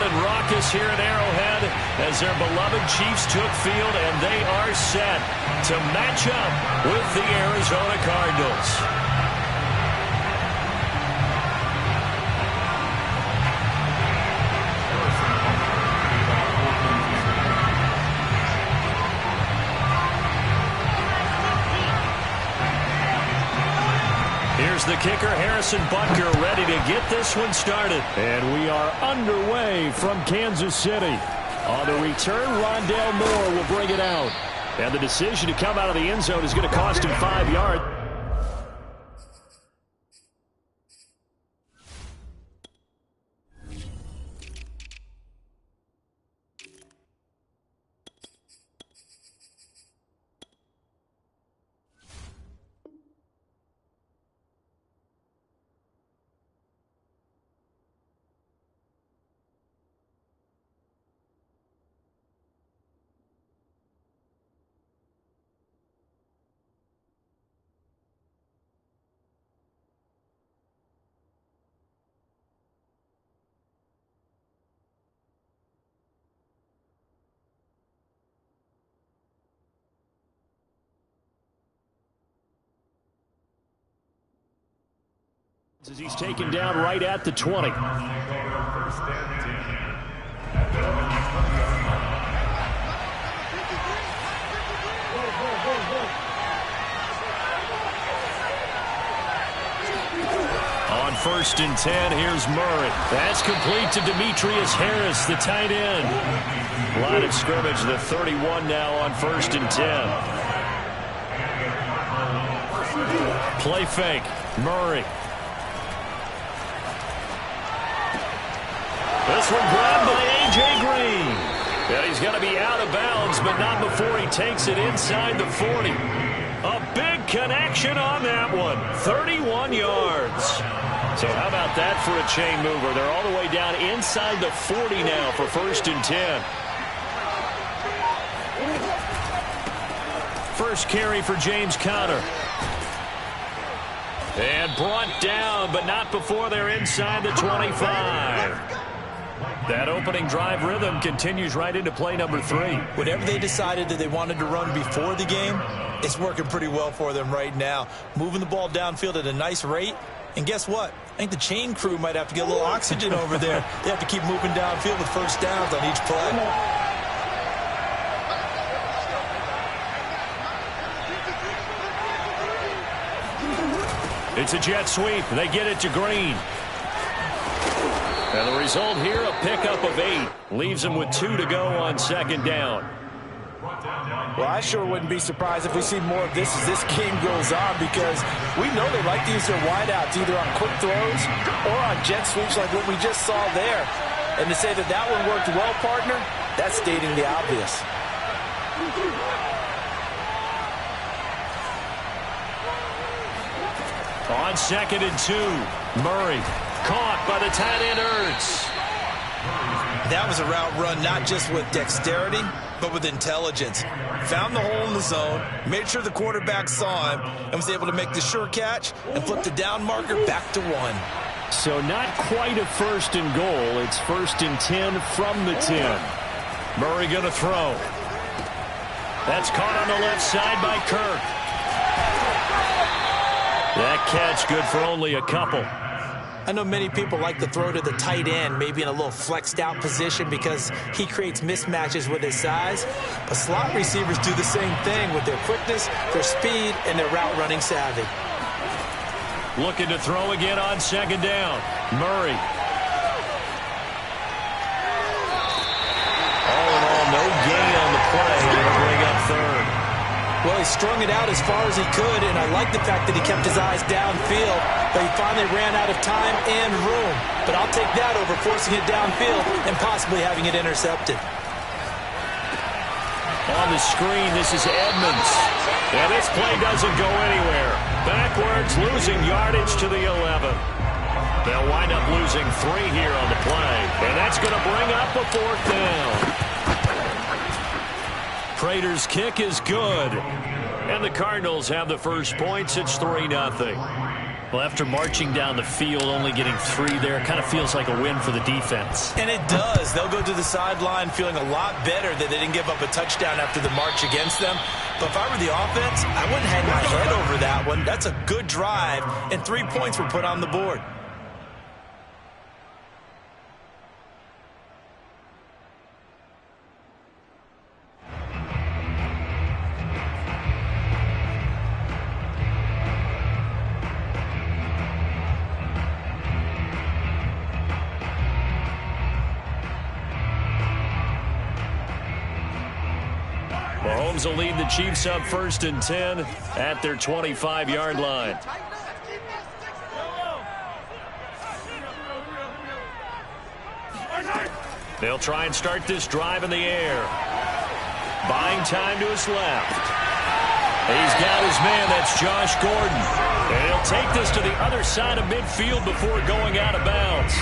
and raucous here at Arrowhead as their beloved Chiefs took field, and they are set to match up with the Arizona Cardinals. Here's the kicker, Harrison Butker, ready to get this one started. And we are underway from Kansas City. On the return, Rondale Moore will bring it out. And the decision to come out of the end zone is going to cost him 5 yards. As he's taken down right at the 20. On 1st and 10, here's Murray. That's complete to Demetrius Harris, the tight end. Line of scrimmage, the 31 now on 1st and 10. Play fake, Murray. This one grabbed by A.J. Green. And he's going to be out of bounds, but not before he takes it inside the 40. A big connection on that one. 31 yards. So how about that for a chain mover? They're all the way down inside the 40 now for 1st and 10. First carry for James Conner. And brought down, but not before they're inside the 25. That opening drive rhythm continues right into play number 3. Whatever they decided that they wanted to run before the game, it's working pretty well for them right now. Moving the ball downfield at a nice rate. And guess what? I think the chain crew might have to get a little oxygen over there. They have to keep moving downfield with first downs on each play. It's a jet sweep. They get it to Green. And the result here, a pickup of 8. Leaves them with 2 to go on 2nd down. Well, I sure wouldn't be surprised if we see more of this as this game goes on, because we know they like to use their wideouts either on quick throws or on jet sweeps like what we just saw there. And to say that that one worked well, partner, that's stating the obvious. On 2nd and 2, Murray. Caught by the tight end, Ertz. That was a route run not just with dexterity, but with intelligence. Found the hole in the zone, made sure the quarterback saw him, and was able to make the sure catch and flip the down marker back to 1. So not quite a 1st and goal. It's 1st and 10 from the 10. Murray going to throw. That's caught on the left side by Kirk. That catch good for only a couple. I know many people like to throw to the tight end, maybe in a little flexed out position because he creates mismatches with his size. But slot receivers do the same thing with their quickness, their speed, and their route running savvy. Looking to throw again on 2nd down. Murray. All in all, no gain on the play. Going to bring up 3rd. Well, he strung it out as far as he could, and I like the fact that he kept his eyes downfield, but he finally ran out of time and room. But I'll take that over forcing it downfield and possibly having it intercepted. On the screen, this is Edmonds. And this play doesn't go anywhere. Backwards, losing yardage to the 11. They'll wind up losing 3 here on the play, and that's going to bring up a 4th down. Prater's kick is good. And the Cardinals have the first points. It's 3-0. Well, after marching down the field, only getting 3 there, it kind of feels like a win for the defense. And it does. They'll go to the sideline feeling a lot better that they didn't give up a touchdown after the march against them. But if I were the offense, I wouldn't hang my head over that one. That's a good drive, and 3 points were put on the board. Mahomes will lead the Chiefs up 1st and 10 at their 25-yard line. They'll try and start this drive in the air. Buying time to his left. He's got his man. That's Josh Gordon. And he'll take this to the other side of midfield before going out of bounds.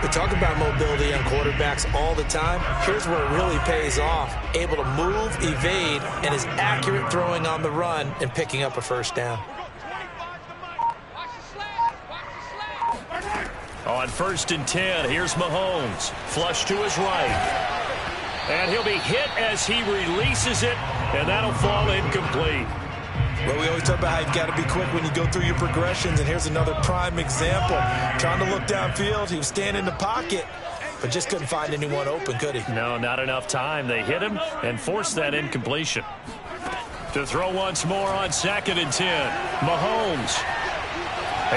We talk about mobility on quarterbacks all the time. Here's where it really pays off. Able to move, evade, and is accurate throwing on the run and picking up a first down. On 1st and 10, here's Mahomes. Flush to his right. And he'll be hit as he releases it, and that'll fall incomplete. Well, we always talk about how you've got to be quick when you go through your progressions, and here's another prime example. Trying to look downfield, he was standing in the pocket, but just couldn't find anyone open, could he? No, not enough time. They hit him and forced that incompletion. To throw once more on 2nd and 10, Mahomes.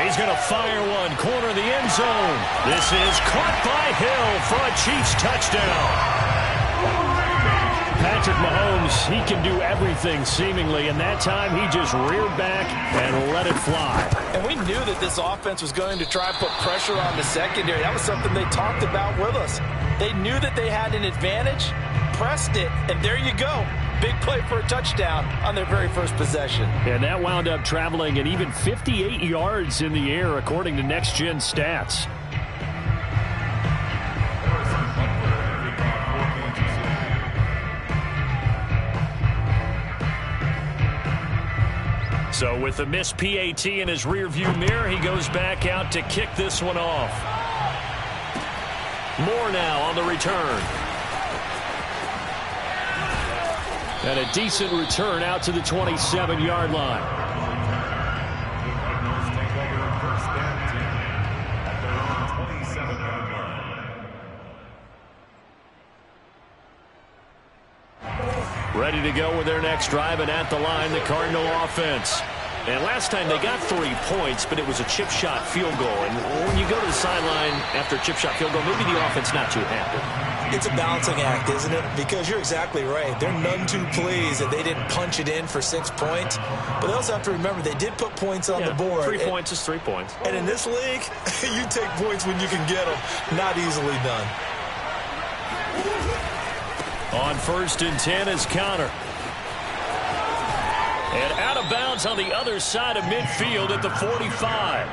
He's going to fire one, corner of the end zone. This is caught by Hill for a Chiefs touchdown. Patrick Mahomes, he can do everything seemingly, and that time he just reared back and let it fly. And we knew that this offense was going to try and put pressure on the secondary. That was something they talked about with us. They knew that they had an advantage, pressed it, and there you go. Big play for a touchdown on their very first possession. And that wound up traveling an even 58 yards in the air, according to Next Gen Stats. So with a missed PAT in his rearview mirror, he goes back out to kick this one off. Moore now on the return. And a decent return out to the 27-yard line. Ready to go with their next drive, and at the line, the Cardinal offense. And last time they got 3 points, but it was a chip shot field goal. And when you go to the sideline after a chip shot field goal, maybe the offense not too happy. It's a balancing act, isn't it? Because you're exactly right. They're none too pleased that they didn't punch it in for 6 points. But they also have to remember they did put points on the board. 3 points is 3 points. And in this league, you take points when you can get them. Not easily done. On 1st and 10 is Connor. And out of bounds on the other side of midfield at the 45.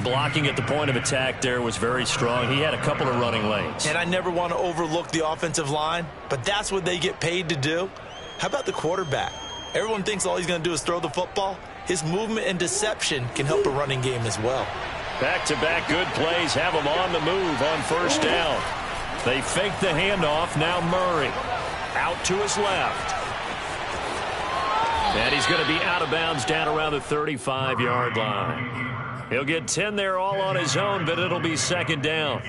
Blocking at the point of attack there was very strong. He had a couple of running lanes. And I never want to overlook the offensive line, but that's what they get paid to do. How about the quarterback? Everyone thinks all he's going to do is throw the football. His movement and deception can help a running game as well. Back-to-back good plays have him on the move on 1st down. They fake the handoff. Now Murray out to his left. And he's going to be out of bounds down around the 35-yard line. He'll get 10 there all on his own, but it'll be 2nd down.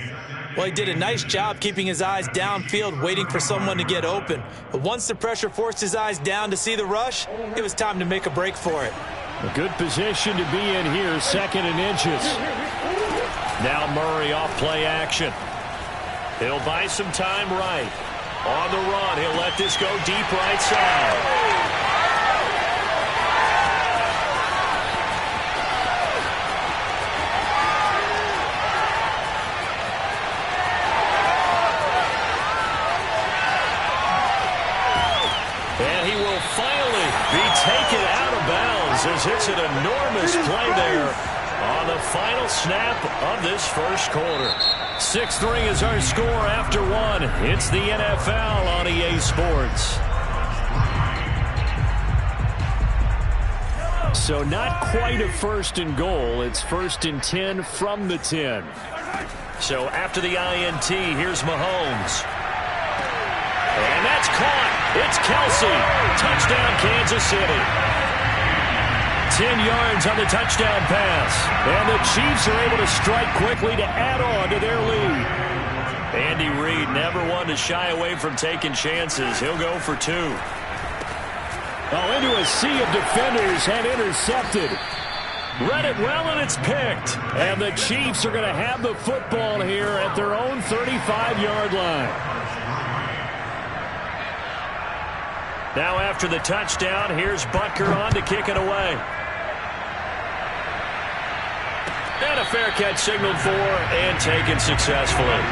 Well, he did a nice job keeping his eyes downfield, waiting for someone to get open. But once the pressure forced his eyes down to see the rush, it was time to make a break for it. A good position to be in here, 2nd and inches. Now Murray off play action. He'll buy some time right. On the run, he'll let this go deep right side. And he will finally be taken out of bounds as it's an enormous play there on the final snap of this first quarter. 6-3 is our score after 1. It's the NFL on EA Sports. So not quite a first and goal. It's first and 10 from the 10. So after the INT, here's Mahomes. And that's caught. It's Kelsey. Touchdown, Kansas City. 10 yards on the touchdown pass. And the Chiefs are able to strike quickly to add on to their lead. Andy Reid never one to shy away from taking chances. He'll go for 2. Oh, into a sea of defenders and intercepted. Read it well, and it's picked. And the Chiefs are going to have the football here at their own 35-yard line. Now after the touchdown, here's Butker on to kick it away. And a fair catch signaled for and taken successfully.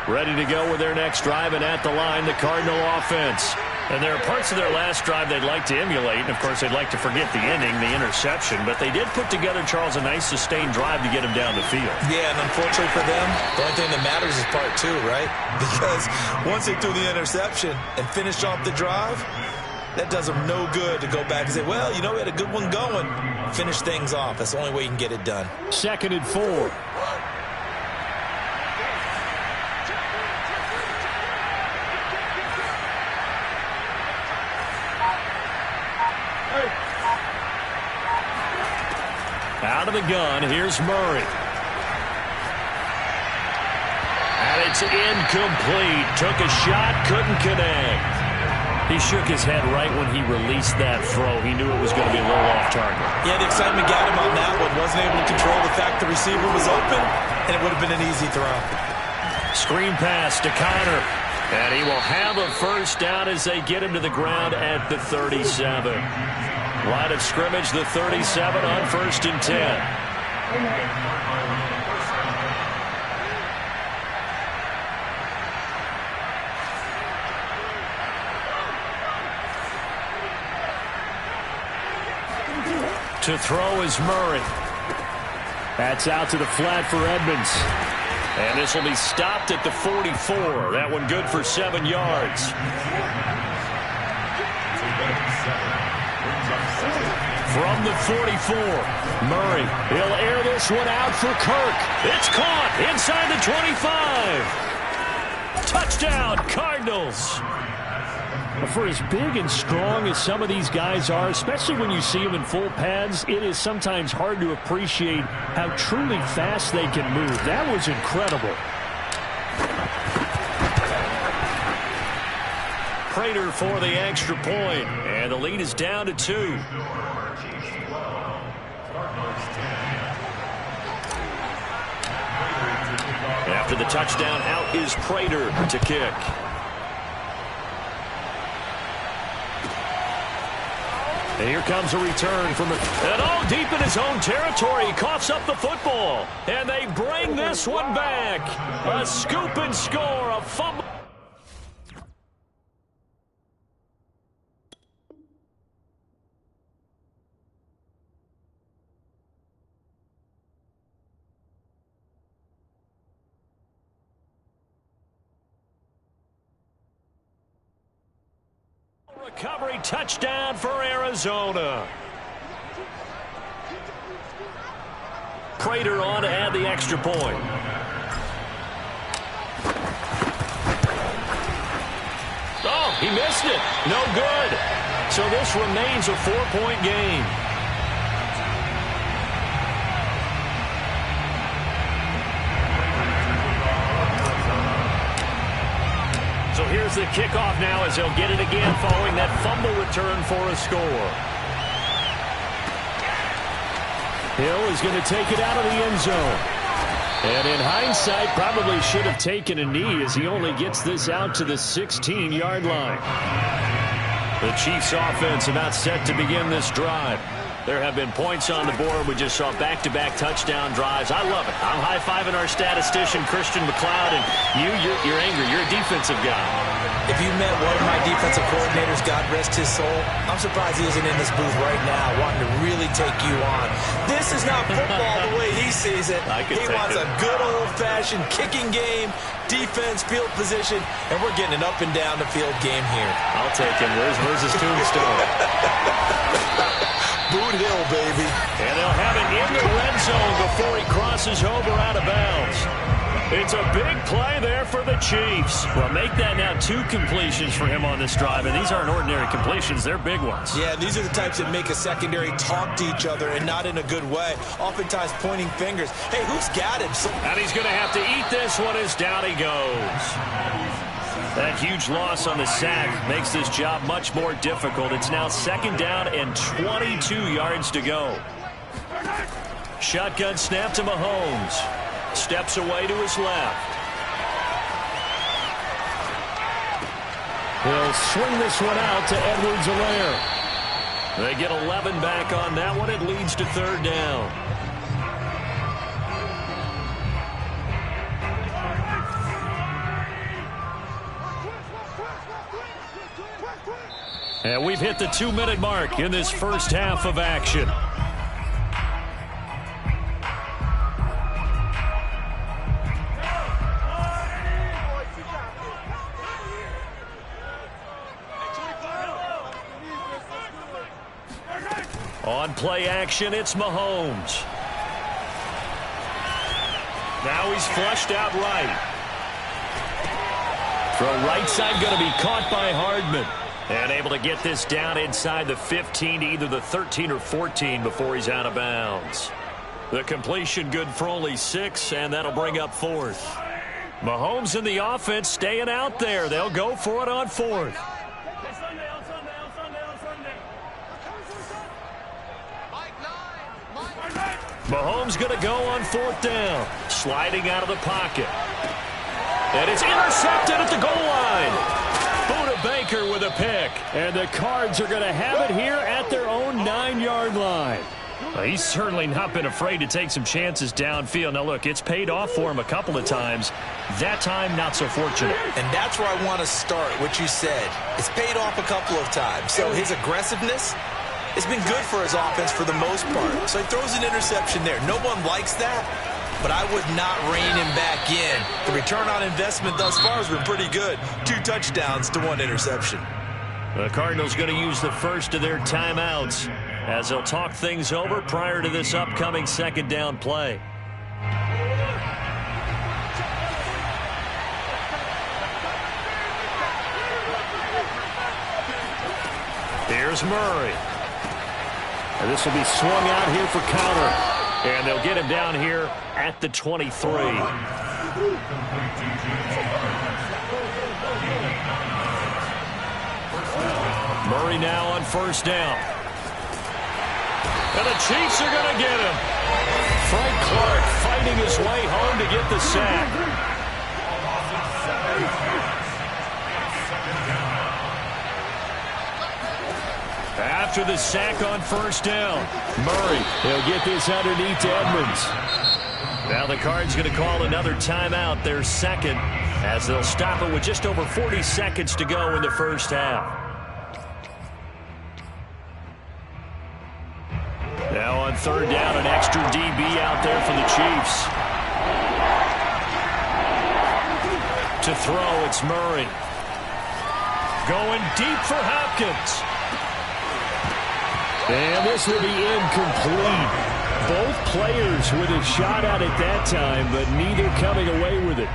Ready to go with their next drive, and at the line, the Cardinal offense. And there are parts of their last drive they'd like to emulate, and of course they'd like to forget the ending, the interception, but they did put together, Charles, a nice sustained drive to get him down the field. Yeah, and unfortunately for them, the only thing that matters is part 2, right? Because once they threw the interception and finished off the drive, that does them no good to go back and say, well, you know, we had a good one going. Finish things off. That's the only way you can get it done. 2nd and 4. Out of the gun, here's Murray. And it's incomplete. Took a shot, couldn't connect. He shook his head right when he released that throw. He knew it was going to be a little off target. Yeah, the excitement got him on that one. Wasn't able to control the fact the receiver was open, and it would have been an easy throw. Screen pass to Connor. And he will have a first down as they get him to the ground at the 37. Line of scrimmage, the 37 on 1st and 10. To throw is Murray. That's out to the flat for Edmonds. And this will be stopped at the 44. That one good for 7 yards. From the 44, Murray, he'll air this one out for Kirk. It's caught inside the 25. Touchdown, Cardinals. For as big and strong as some of these guys are, especially when you see them in full pads, it is sometimes hard to appreciate how truly fast they can move. That was incredible. Prater for the extra point, and the lead is down to 2. After the touchdown, out is Prater to kick. And here comes a return from the... And all deep in his own territory, he coughs up the football. And they bring this one back. A scoop and score, a fumble. Recovery touchdown for Arizona. Prater on to add the extra point. Oh, he missed it. No good. So this remains a 4-point game. So here's the kickoff now as they'll get it again following that fumble return for a score. Hill is going to take it out of the end zone. And in hindsight, probably should have taken a knee as he only gets this out to the 16-yard line. The Chiefs offense about set to begin this drive. There have been points on the board. We just saw back-to-back touchdown drives. I love it. I'm high-fiving our statistician, Christian McLeod, and you're angry. You're a defensive guy. If you met one of my defensive coordinators, God rest his soul, I'm surprised he isn't in this booth right now wanting to really take you on. This is not football the way he sees it. He wants a good old-fashioned kicking game, defense, field position, and we're getting an up-and-down-the-field game here. I'll take him. Where's his tombstone? Boot Hill, baby. And they'll have it in the red zone before he crosses over out of bounds. It's a big play there for the Chiefs. Well, make that now 2 completions for him on this drive, and these aren't ordinary completions. They're big ones. Yeah, these are the types that make a secondary talk to each other and not in a good way, oftentimes pointing fingers. Hey, who's got him? And he's going to have to eat this one as down he goes. That huge loss on the sack makes this job much more difficult. It's now 2nd down and 22 yards to go. Shotgun snap to Mahomes. Steps away to his left. He'll swing this one out to Edwards-Helaire. They get 11 back on that one. It leads to 3rd down. And we've hit the 2-minute mark in this first half of action. On play action, it's Mahomes. Now he's flushed out right. Throw right side going to be caught by Hardman. And able to get this down inside the 15 to either the 13 or 14 before he's out of bounds. The completion good for only 6, and that'll bring up 4th. Mahomes and the offense staying out there. They'll go for it on 4th. Mahomes going to go on 4th down. Sliding out of the pocket. And it's intercepted at the goal line. Buda Baker with a pick. And the Cards are going to have it here at their own 9-yard line. Well, he's certainly not been afraid to take some chances downfield. Now, look, it's paid off for him a couple of times. That time, not so fortunate. And that's where I want to start, what you said. It's paid off a couple of times. So his aggressiveness has been good for his offense for the most part. So he throws an interception there. No one likes that, but I would not rein him back in. The return on investment thus far has been pretty good. 2 touchdowns to 1 interception. The Cardinals going to use the first of their timeouts as they'll talk things over prior to this upcoming 2nd down play. Here's Murray. And this will be swung out here for counter. And they'll get him down here at the 23. Murray now on 1st down. And the Chiefs are going to get him. Frank Clark fighting his way home to get the sack. After the sack on 1st down, Murray, he'll get this underneath to Edmonds. Now the Cards going to call another timeout, their 2nd, as they'll stop it with just over 40 seconds to go in the first half. Now on 3rd down, an extra DB out there for the Chiefs. To throw, it's Murray. Going deep for Hopkins. And this will be incomplete. Both players with a shot at it that time, but neither coming away with it.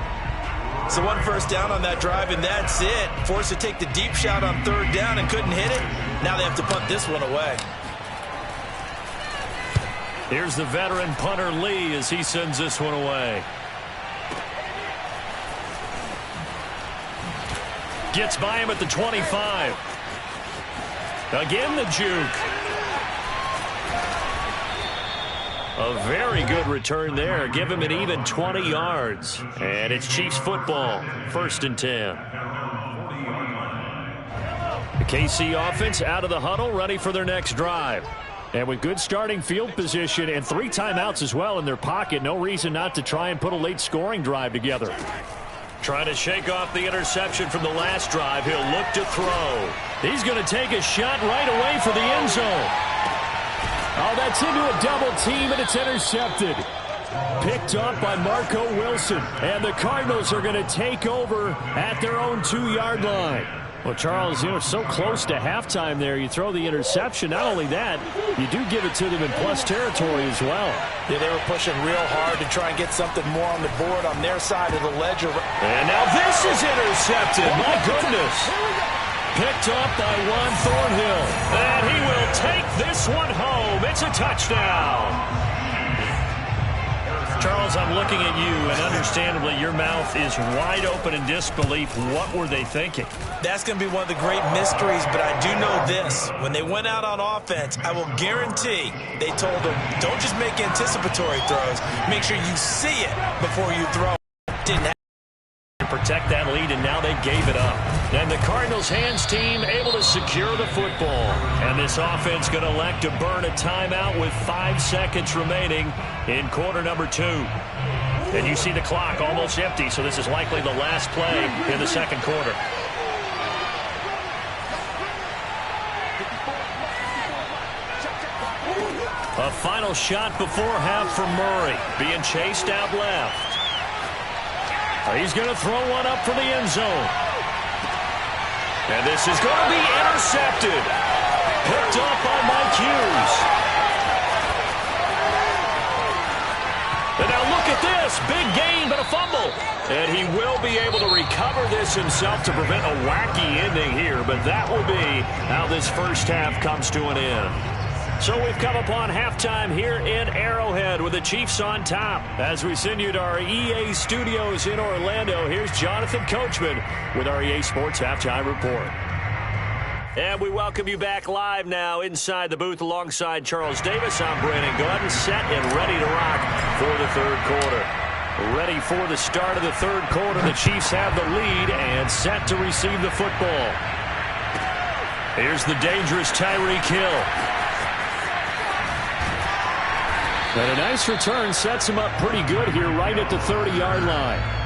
So 1 first down on that drive, and that's it. Forced to take the deep shot on 3rd down and couldn't hit it. Now they have to punt this one away. Here's the veteran punter Lee as he sends this one away. Gets by him at the 25. Again the juke. A very good return there. Give him an even 20 yards. And it's Chiefs football. 1st and 10. The KC offense out of the huddle, ready for their next drive. And with good starting field position and 3 timeouts as well in their pocket, no reason not to try and put a late scoring drive together. Trying to shake off the interception from the last drive. He'll look to throw. He's going to take a shot right away for the end zone. Oh, that's into a double team, and it's intercepted. Picked up by Marco Wilson. And the Cardinals are going to take over at their own 2-yard line. Well, Charles, so close to halftime there. You throw the interception. Not only that, you do give it to them in plus territory as well. Yeah, they were pushing real hard to try and get something more on the board on their side of the ledger. And now this is intercepted. My goodness. Picked up by Juan Thornhill. And he will take this one home. It's a touchdown. Charles, I'm looking at you, and understandably, your mouth is wide open in disbelief. What were they thinking? That's going to be one of the great mysteries, but I do know this. When they went out on offense, I will guarantee they told them, don't just make anticipatory throws. Make sure you see it before you throw. Didn't happen. Protect that lead, and now they gave it up. And the Cardinals hands team able to secure the football. And this offense going to elect to burn a timeout with 5 seconds remaining in quarter number 2. And you see the clock almost empty, so this is likely the last play in the second quarter. A final shot before half for Murray, being chased out left. He's going to throw one up for the end zone. And this is going to be intercepted. Picked up by Mike Hughes. And now look at this. Big gain, but a fumble. And he will be able to recover this himself to prevent a wacky ending here. But that will be how this first half comes to an end. So we've come upon halftime here in Arrowhead with the Chiefs on top. As we send you to our EA studios in Orlando, here's Jonathan Coachman with our EA Sports Halftime Report. And we welcome you back live now inside the booth alongside Charles Davis. I'm Brandon Gunn, set and ready to rock for the third quarter. Ready for the start of the third quarter. The Chiefs have the lead and set to receive the football. Here's the dangerous Tyreek Hill. And a nice return sets him up pretty good here right at the 30-yard line.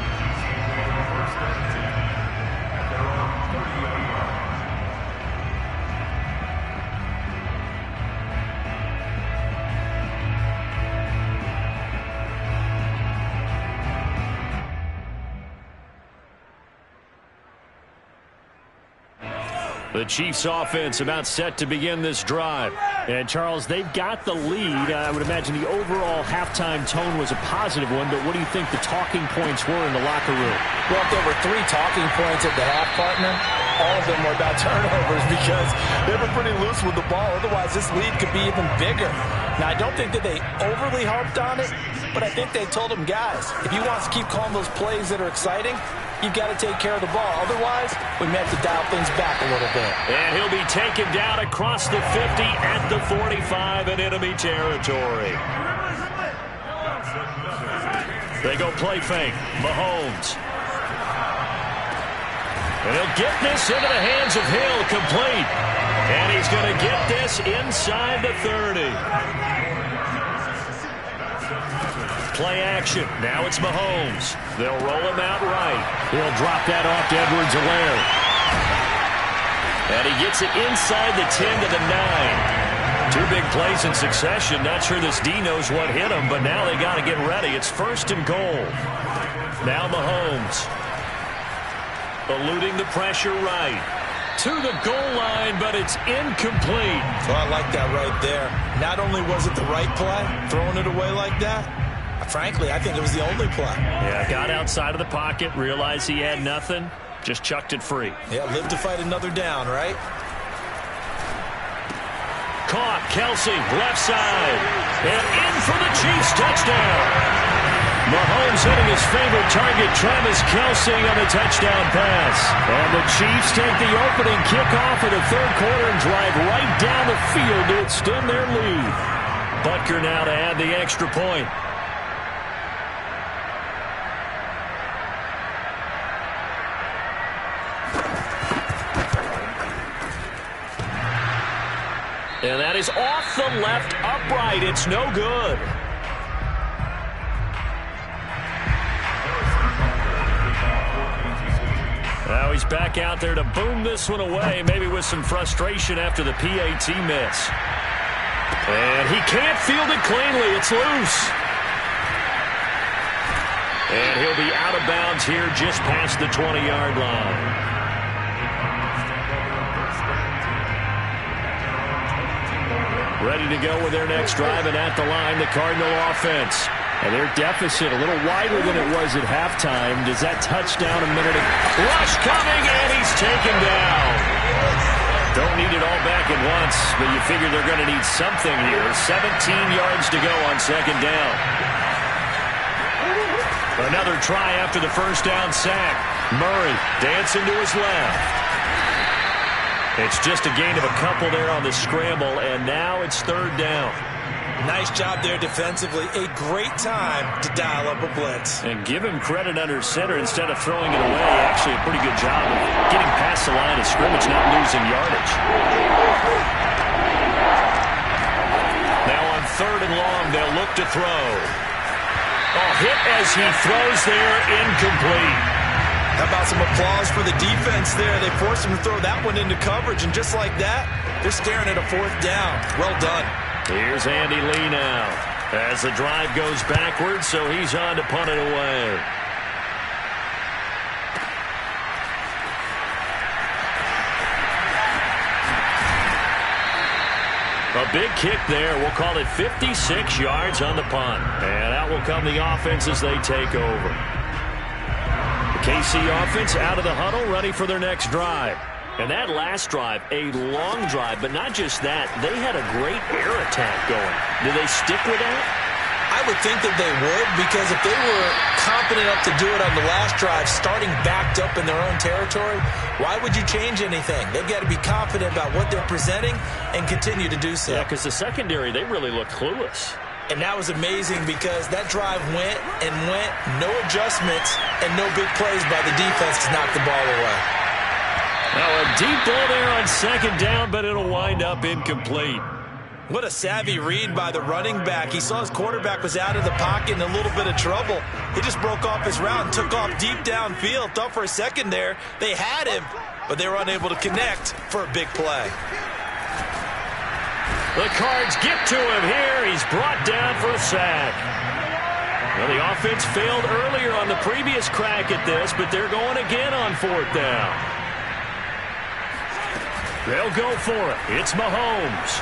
The Chiefs offense about set to begin this drive. And, Charles, they've got the lead. I would imagine the overall halftime tone was a positive one, but what do you think the talking points were in the locker room? Well, if there were 3 talking points at the half, partner, all of them were about turnovers because they were pretty loose with the ball. Otherwise, this lead could be even bigger. Now, I don't think that they overly harped on it, but I think they told them, guys, if you want to keep calling those plays that are exciting, you've got to take care of the ball. Otherwise, we may have to dial things back a little bit. And he'll be taken down across the 50 at the 45 in enemy territory. They go play fake. Mahomes. And he'll get this into the hands of Hill, complete. And he's going to get this inside the 30. Play action. Now it's Mahomes. They'll roll him out right. He'll drop that off to Edwards-Helaire. And he gets it inside the 10 to the 9. 2 big plays in succession. Not sure this D knows what hit him, but now they got to get ready. It's first and goal. Now Mahomes. Eluding the pressure right. To the goal line, but it's incomplete. So I like that right there. Not only was it the right play, throwing it away like that, frankly, I think it was the only play. Yeah, got outside of the pocket, realized he had nothing, just chucked it free. Yeah, live to fight another down, right? Caught, Kelsey, left side, and in for the Chiefs touchdown. Mahomes hitting his favorite target, Travis Kelsey, on the touchdown pass. And the Chiefs take the opening kickoff of the third quarter and drive right down the field to extend their lead. Butker now to add the extra point. And that is off the left upright. It's no good. Now he's back out there to boom this one away, maybe with some frustration after the PAT miss. And he can't field it cleanly. It's loose. And he'll be out of bounds here just past the 20-yard line. Ready to go with their next drive, and at the line, the Cardinal offense. And their deficit a little wider than it was at halftime. Does that touchdown a minute ago? Rush coming, and he's taken down. Don't need it all back at once, but you figure they're going to need something here. 17 yards to go on second down. Another try after the first down sack. Murray dancing to his left. It's just a gain of a couple there on the scramble, and now it's third down. Nice job there defensively. A great time to dial up a blitz. And give him credit under center instead of throwing it away. Actually a pretty good job of getting past the line of scrimmage, not losing yardage. Now on third and long, they'll look to throw. Hit as he throws there, incomplete. How about some applause for the defense there? They forced him to throw that one into coverage, and just like that, they're staring at a fourth down. Well done. Here's Andy Lee now as the drive goes backwards, so he's on to punt it away. A big kick there. We'll call it 56 yards on the punt. And out will come the offense as they take over. KC offense out of the huddle, ready for their next drive. And that last drive, a long drive, but not just that. They had a great air attack going. Do they stick with that? I would think that they would, because if they were confident enough to do it on the last drive, starting backed up in their own territory, why would you change anything? They've got to be confident about what they're presenting and continue to do so. Yeah, because the secondary, they really look clueless. And that was amazing because that drive went and went, no adjustments, and no big plays by the defense to knock the ball away. Now a deep ball there on second down, but it'll wind up incomplete. What a savvy read by the running back. He saw his quarterback was out of the pocket in a little bit of trouble. He just broke off his route and took off deep downfield. Thought for a second there they had him, but they were unable to connect for a big play. The Cards get to him here. He's brought down for a sack. Well, the offense failed earlier on the previous crack at this, but they're going again on fourth down. They'll go for it. It's Mahomes.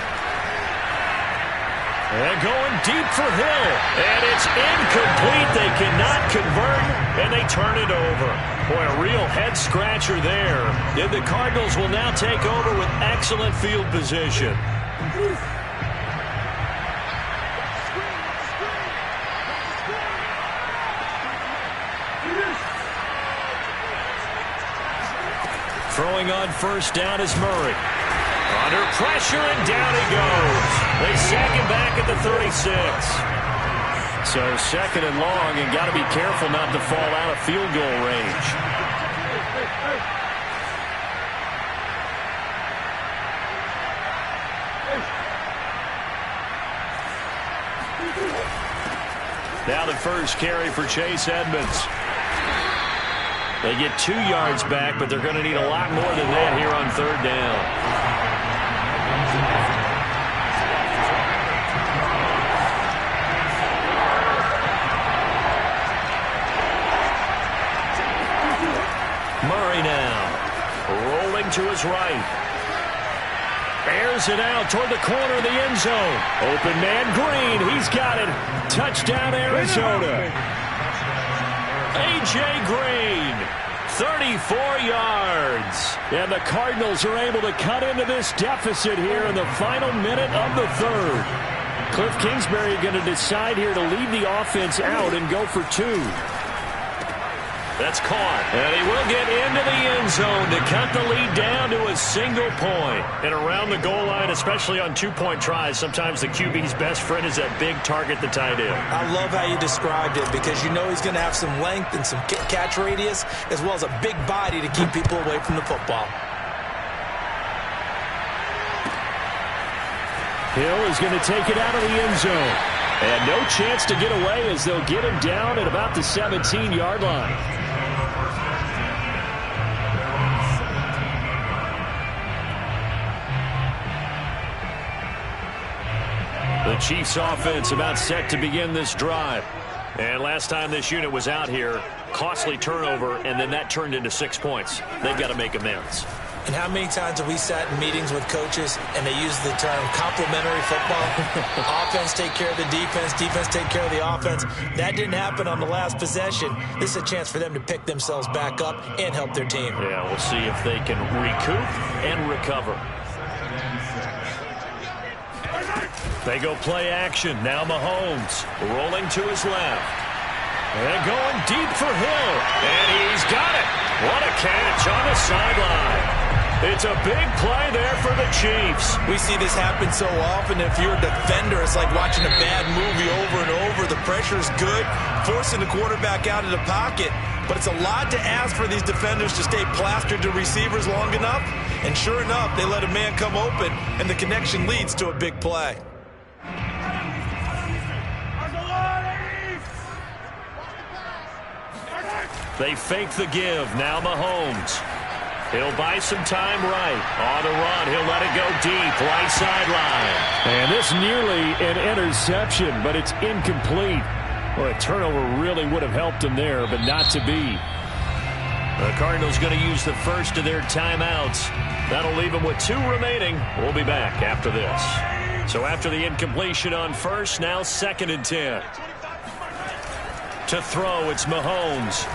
And going deep for Hill. And it's incomplete. They cannot convert, and they turn it over. Boy, a real head-scratcher there. And the Cardinals will now take over with excellent field position. Throwing on first down is Murray. Under pressure, and down he goes. They sack him back at the 36. So second and long, and got to be careful not to fall out of field goal range. Now the first carry for Chase Edmonds. They get 2 yards back, but they're going to need a lot more than that here on third down. Murray now, rolling to his right. Airs it out toward the corner of the end zone. Open man Green, he's got it. Touchdown Arizona. A.J. Green, 34 yards. And the Cardinals are able to cut into this deficit here in the final minute of the third. Cliff Kingsbury going to decide here to leave the offense out and go for 2. That's caught. And he will get into the end zone to cut the lead down to a single point. And around the goal line, especially on 2-point tries, sometimes the QB's best friend is that big target, the tight end. I love how you described it, because you know he's going to have some length and some catch radius, as well as a big body to keep people away from the football. Hill is going to take it out of the end zone. And no chance to get away as they'll get him down at about the 17-yard line. The Chiefs offense about set to begin this drive. And last time this unit was out here, costly turnover, and then that turned into 6 points. They've got to make amends. And how many times have we sat in meetings with coaches and they use the term complementary football? Offense take care of the defense, defense take care of the offense. That didn't happen on the last possession. This is a chance for them to pick themselves back up and help their team. Yeah, we'll see if they can recoup and recover. They go play action. Now Mahomes rolling to his left. And going deep for Hill. And he's got it. What a catch on the sideline. It's a big play there for the Chiefs. We see this happen so often. If you're a defender, it's like watching a bad movie over and over. The pressure is good, forcing the quarterback out of the pocket. But it's a lot to ask for these defenders to stay plastered to receivers long enough. And sure enough, they let a man come open, and the connection leads to a big play. They fake the give. Now Mahomes. He'll buy some time right. On the run, he'll let it go deep. Right sideline. And this nearly an interception, but it's incomplete. Well, a turnover really would have helped him there, but not to be. The Cardinals going to use the first of their timeouts. That'll leave them with 2 remaining. We'll be back after this. So after the incompletion on first, now 2nd and 10. To throw, it's Mahomes.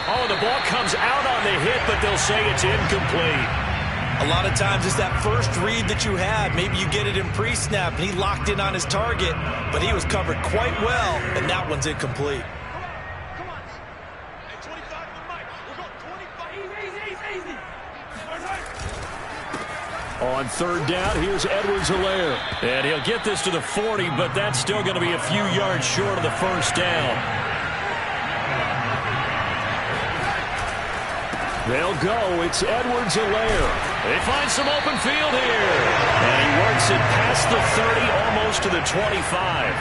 Oh, the ball comes out on the hit, but they'll say it's incomplete. A lot of times it's that first read that you had. Maybe you get it in pre-snap, and he locked in on his target, but he was covered quite well, and that one's incomplete. On 3rd down, here's Edwards-Helaire. And he'll get this to the 40, but that's still going to be a few yards short of the first down. They'll go. It's Edwards-Helaire. They find some open field here. And he works it past the 30, almost to the 25.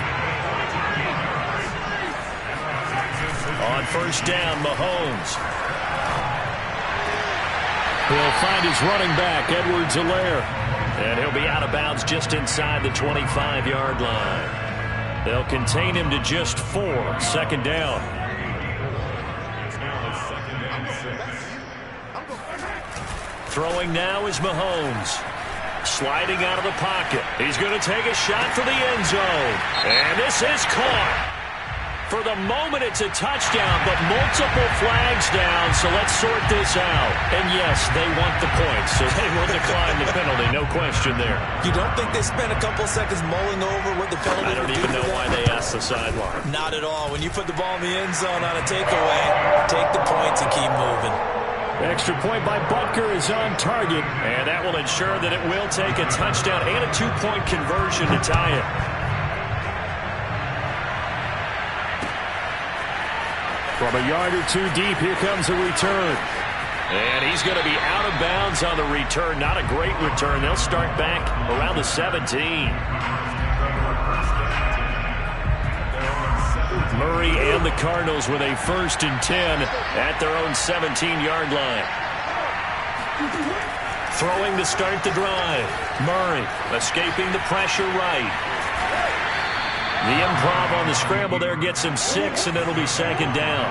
On 1st down, Mahomes. He'll find his running back, Edwards-Helaire. And he'll be out of bounds just inside the 25-yard line. They'll contain him to just 4. 2nd down. Throwing now is Mahomes. Sliding out of the pocket. He's going to take a shot for the end zone. And this is caught. For the moment, it's a touchdown, but multiple flags down, so let's sort this out. And yes, they want the points, so they will decline the penalty, no question there. You don't think they spent a couple seconds mulling over what the penalty I don't even know why they asked the sideline. Not at all. When you put the ball in the end zone on a takeaway, take the points and keep moving. Extra point by Butker is on target, and that will ensure that it will take a touchdown and a 2-point conversion to tie it. From a yard or 2 deep, here comes a return. And he's going to be out of bounds on the return. Not a great return. They'll start back around the 17. Murray and the Cardinals with a 1st and 10 at their own 17-yard line. Throwing to start the drive. Murray escaping the pressure right. The improv on the scramble there gets him 6, and it'll be 2nd down.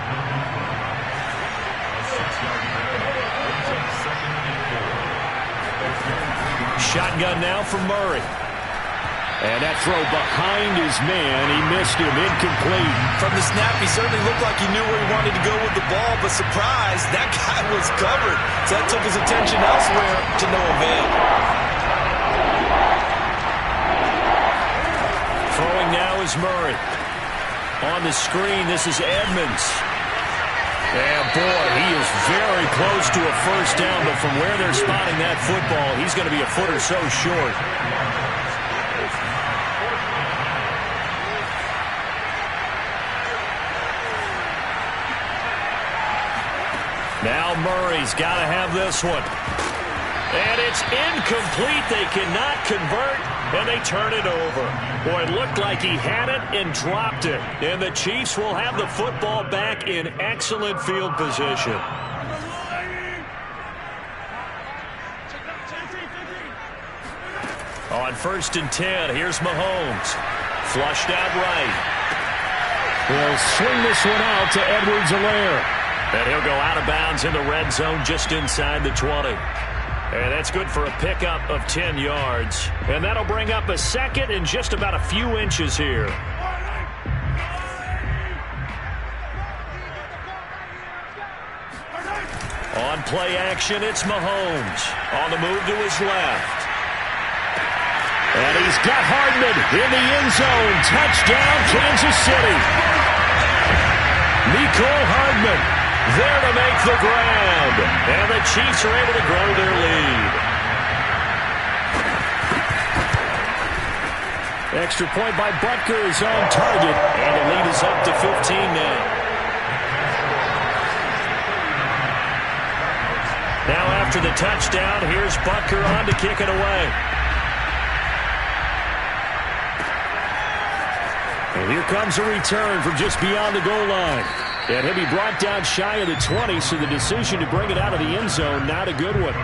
Shotgun now for Murray. And that throw behind his man, he missed him, incomplete. From the snap, he certainly looked like he knew where he wanted to go with the ball, but surprise, that guy was covered. So that took his attention elsewhere to no avail. Throwing now is Murray. On the screen, this is Edmonds. And boy, he is very close to a 1st down, but from where they're spotting that football, he's going to be a foot or so short. Now Murray's got to have this one. And it's incomplete. They cannot convert. and they turn it over. Boy, it looked like he had it and dropped it. And the Chiefs will have the football back in excellent field position. On 1st and 10, here's Mahomes. Flushed out right. He'll swing this one out to Edwards-Helaire. And he'll go out of bounds in the red zone just inside the 20. And that's good for a pickup of 10 yards. And that'll bring up a second and just about a few inches here. On play action, it's Mahomes. On the move to his left. And he's got Hardman in the end zone. Touchdown, Kansas City. Mecole Hardman there to make the grab. And the Chiefs are able to grow their lead. Extra point by Butker is on target. And the lead is up to 15 now. Now after the touchdown, here's Butker on to kick it away. And here comes a return from just beyond the goal line. And he'll be brought down shy of the 20, so the decision to bring it out of the end zone, not a good one.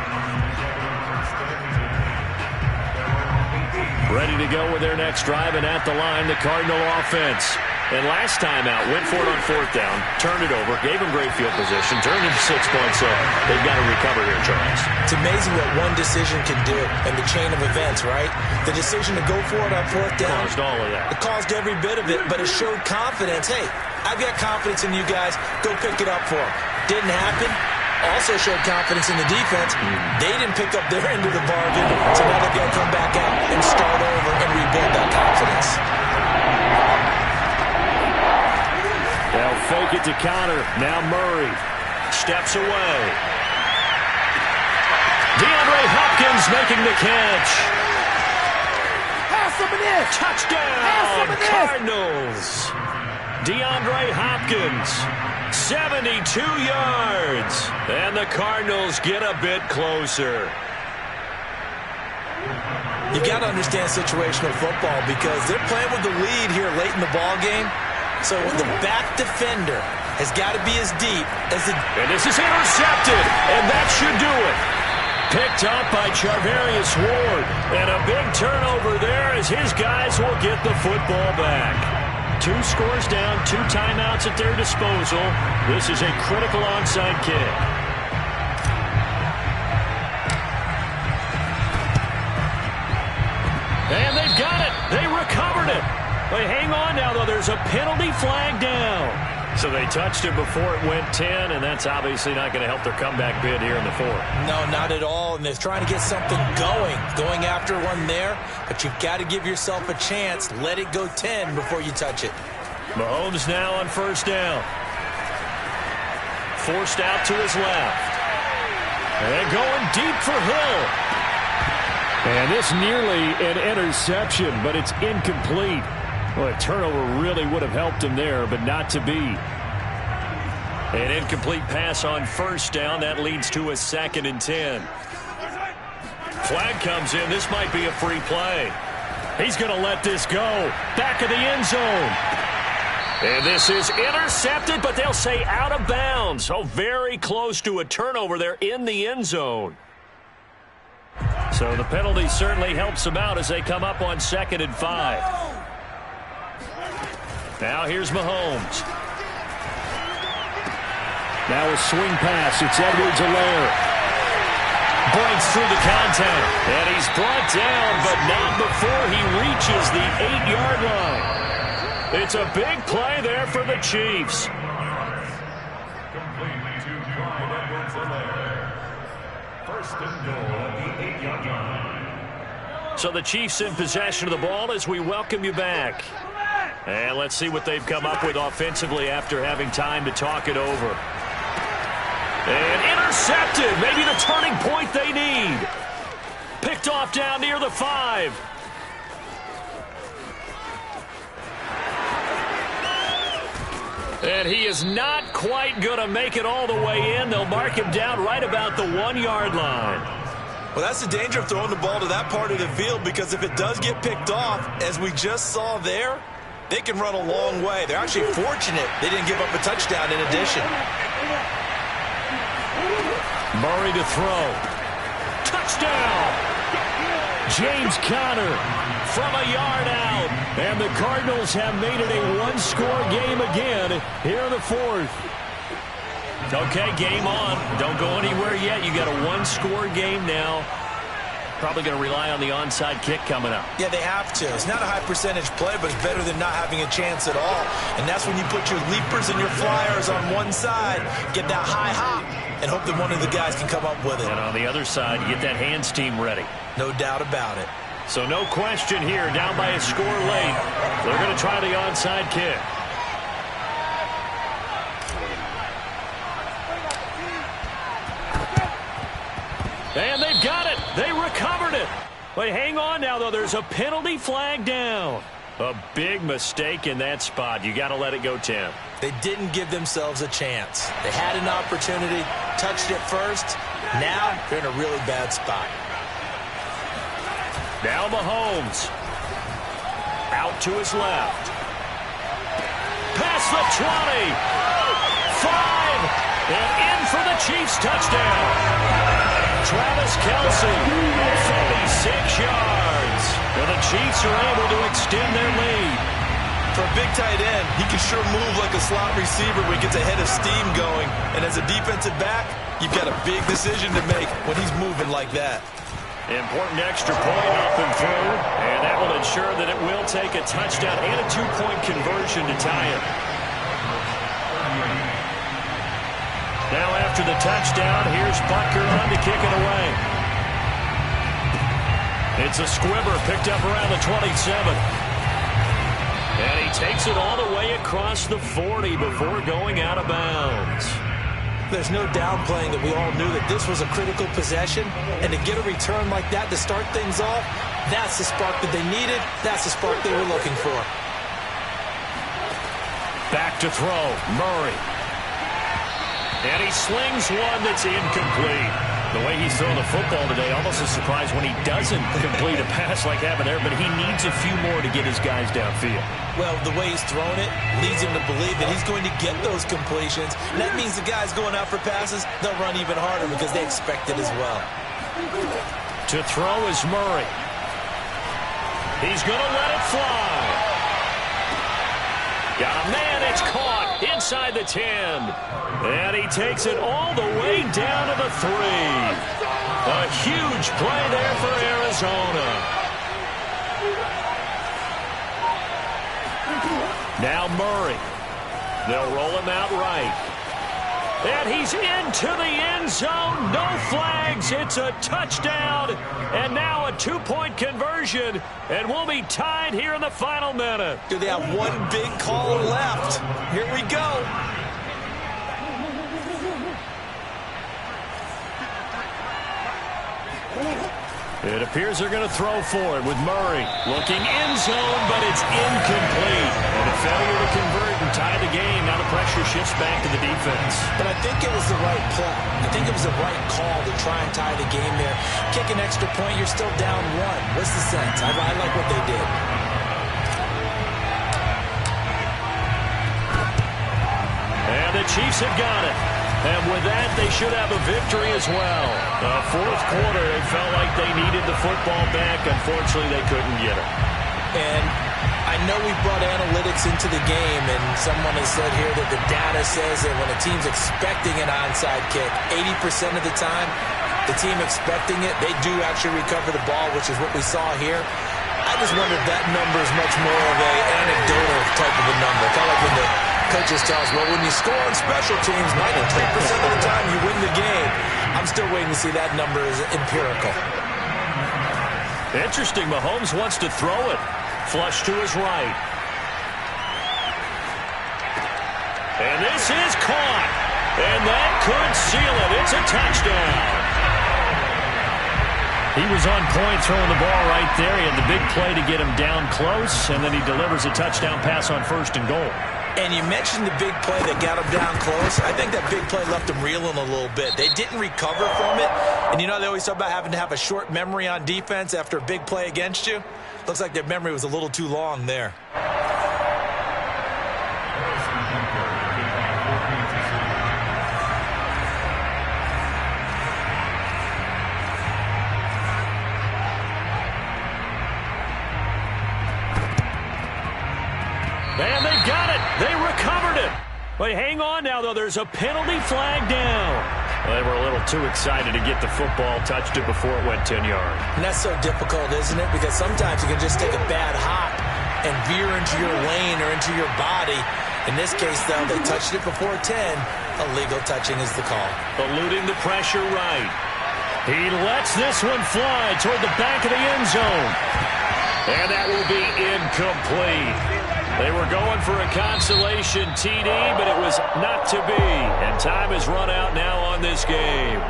Ready to go with their next drive, and at the line, the Cardinal offense. And last time out, went for it on 4th down, turned it over, gave him great field position, turned it to 6 points, so they've got to recover here, Charles. It's amazing what one decision can do in the chain of events, right? The decision to go for it on 4th down. Caused all of that. It caused every bit of it, but it showed confidence. Hey, I've got confidence in you guys. Go pick it up for them. Didn't happen. Also showed confidence in the defense. They didn't pick up their end of the bargain, so now they're going to come back out and start over and rebuild that confidence. They'll fake it to counter. Now Murray steps away. DeAndre Hopkins making the catch. Touchdown, Cardinals. DeAndre Hopkins, 72 yards. And the Cardinals get a bit closer. You got to understand situational football because they're playing with the lead here late in the ball game. So the back defender has got to be as deep as the... And this is intercepted, and that should do it. Picked up by Charvarius Ward. And a big turnover there as his guys will get the football back. 2 scores down, 2 timeouts at their disposal. This is a critical onside kick. And they've got it. They recovered it. They hang on now, though. There's a penalty flag down. So they touched it before it went 10, and that's obviously not going to help their comeback bid here in the 4th. No, not at all. And they're trying to get something going after one there. But you've got to give yourself a chance. Let it go 10 before you touch it. Mahomes now on 1st down. Forced out to his left. And going deep for Hill. And this nearly an interception, but it's incomplete. Well, a turnover really would have helped him there, but not to be. An incomplete pass on 1st down. That leads to a 2nd and 10. Flag comes in. This might be a free play. He's going to let this go. Back of the end zone. And this is intercepted, but they'll say out of bounds. So very close to a turnover there in the end zone. So the penalty certainly helps them out as they come up on 2nd and 5. Now here's Mahomes. Now a swing pass. It's Edwards-Helaire. Breaks through the contact. And he's brought down, but not before he reaches the 8-yard line. It's a big play there for the Chiefs. Complete to Clyde Edwards-Helaire. 1st and goal at the 8-yard line. So the Chiefs in possession of the ball as we welcome you back. And let's see what they've come up with offensively after having time to talk it over. And intercepted. Maybe the turning point they need. Picked off down near the 5. And he is not quite going to make it all the way in. They'll mark him down right about the 1-yard line. Well, that's the danger of throwing the ball to that part of the field, because if it does get picked off, as we just saw there, they can run a long way. They're actually fortunate they didn't give up a touchdown in addition. Murray to throw. Touchdown! James Conner from a yard out. And the Cardinals have made it a one-score game again here in the fourth. Okay, game on. Don't go anywhere yet. You got a one-score game now. Probably going to rely on the onside kick coming up. Yeah, they have to. It's not a high-percentage play, but it's better than not having a chance at all. And that's when you put your leapers and your flyers on one side, get that high hop, and hope that one of the guys can come up with it. And on the other side, you get that hands team ready. No doubt about it. So no question here, down by a score late. They're going to try the onside kick. And they've got it. They recovered it. But hang on now, though. There's a penalty flag down. A big mistake in that spot. You got to let it go 10. They didn't give themselves a chance. They had an opportunity, touched it first. Now they're in a really bad spot. Now Mahomes. Out to his left. Past the 20. 5. And in for the Chiefs touchdown. Travis Kelce, 46 yards. And the Chiefs are able to extend their lead. For a big tight end, he can sure move like a slot receiver when he gets a head of steam going. And as a defensive back, you've got a big decision to make when he's moving like that. Important extra point up and through. And that will ensure that it will take a touchdown and a two-point conversion to tie it. Now after the touchdown, here's Butker on to kick it away. It's a squibber picked up around the 27. And he takes it all the way across the 40 before going out of bounds. There's no downplaying that we all knew that this was a critical possession. And to get a return like that to start things off, that's the spark that they needed. That's the spark they were looking for. Back to throw, Murray. And he slings one that's incomplete. The way he's throwing the football today, almost a surprise when he doesn't complete a pass like happened there, but he needs a few more to get his guys downfield. Well, the way he's thrown it leads him to believe that he's going to get those completions. And that means the guys going out for passes, they'll run even harder because they expect it as well. To throw is Murray. He's going to let it fly. Got a man, it's caught inside the 10. And he takes it all the way down to the 3. A huge play there for Arizona. Now Murray. They'll roll him out right. And he's into the end zone. No flags. It's a touchdown. And now a two-point conversion. And we'll be tied here in the final minute. Do they have one big call left? Here we go. It appears they're going to throw for it with Murray. Looking end zone, but it's incomplete. And a failure to convert and tie the game. Now the pressure shifts back to the defense. But I think it was the right play. I think it was the right call to try and tie the game there. Kick an extra point, you're still down 1. What's the sense? I like what they did. And the Chiefs have got it. And with that, they should have a victory as well. Fourth quarter, it felt like they needed the football back. Unfortunately, they couldn't get it. And I know we brought analytics into the game, and someone has said here that the data says that when a team's expecting an onside kick, 80% of the time, the team expecting it, they do actually recover the ball, which is what we saw here. I just wonder if that number is much more of an anecdotal type of a number. Kind of like when the coaches tell us, well, when you score on special teams, 93% of the time you win the game. I'm still waiting to see that number is empirical. Interesting. Mahomes wants to throw it. Flush to his right. And this is caught. And that could seal it. It's a touchdown. He was on point throwing the ball right there. He had the big play to get him down close, and then he delivers a touchdown pass on 1st and goal. And you mentioned the big play that got him down close. I think that big play left him reeling a little bit. They didn't recover from it. And you know, they always talk about having to have a short memory on defense after a big play against you. Looks like their memory was a little too long there. And they got it. They recovered it. But hang on now, though. There's a penalty flag down. Well, they were a little too excited to get the football, touched it before it went 10 yards. And that's so difficult, isn't it? Because sometimes you can just take a bad hop and veer into your lane or into your body. In this case, though, they touched it before 10. Illegal touching is the call. Eluding the pressure right. He lets this one fly toward the back of the end zone. And that will be incomplete. They were going for a consolation TD, but it was not to be. And time has run out now on this game.